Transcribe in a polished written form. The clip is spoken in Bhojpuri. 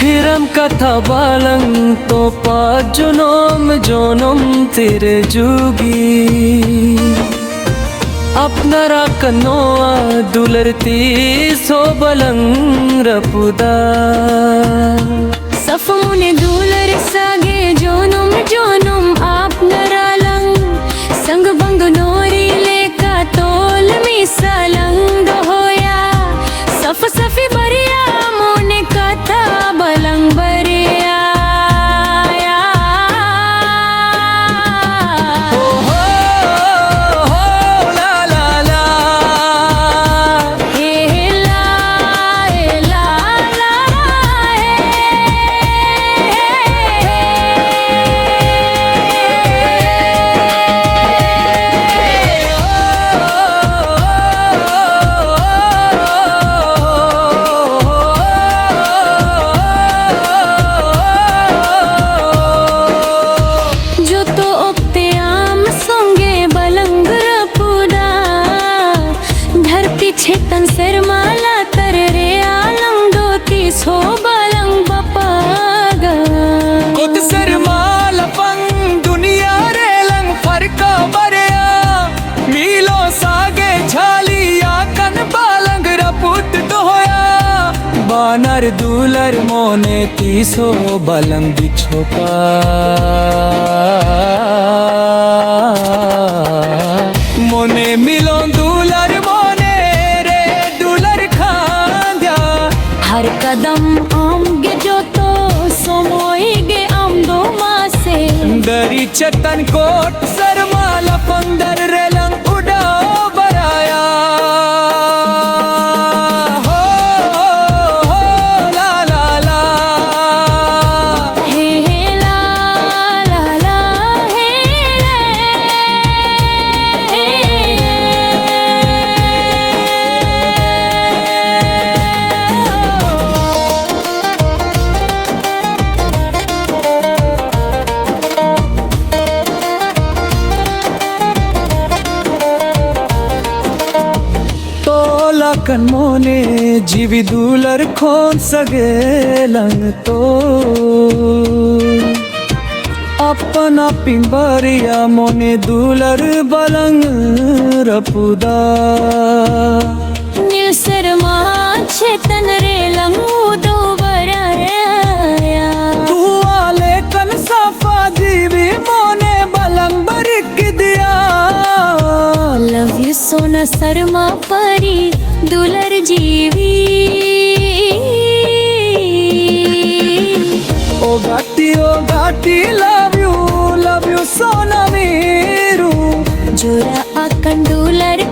hiram katha balang to pajunom jonom tere jugi apnara kanoa dularti so balang rapuda safamune dular sage jonom jonom apnara lang sang bang nori leka tol mi salang doya saf safi bariya mone katha balang bariya Chhetan सरमाला तर रे आलम दोती सो बालंग बपागा कुत सरमाला पंग दुनिया रे लंग फरका बरया मीलो सागे झालिया कन बालंग रपुत दोया बानर दूलर मोने तीसो बालंग बिछोका मोने मिलो दूलर हर कदम आमगे जो तो सोमोईगे आम दो मासे दरी चतन कोट सरमाला पंदर रेलंग उड़ाओ बराया हो ला ला ला हे ला ला ला हे कन मोने जीवी दूलर खोन सगे लंग तो अपना पिंबरिया मोने दूलर बलंग रपुदा नील शर्मा छेतन रे लंगू दो बराया तू आले कन साफा जीवी मोने बलंग बरिक दिया लव यू सोना शर्मा परी दुलर जीवी ओ गाटी लव यू सोना मीरू जोरा अकन दुलर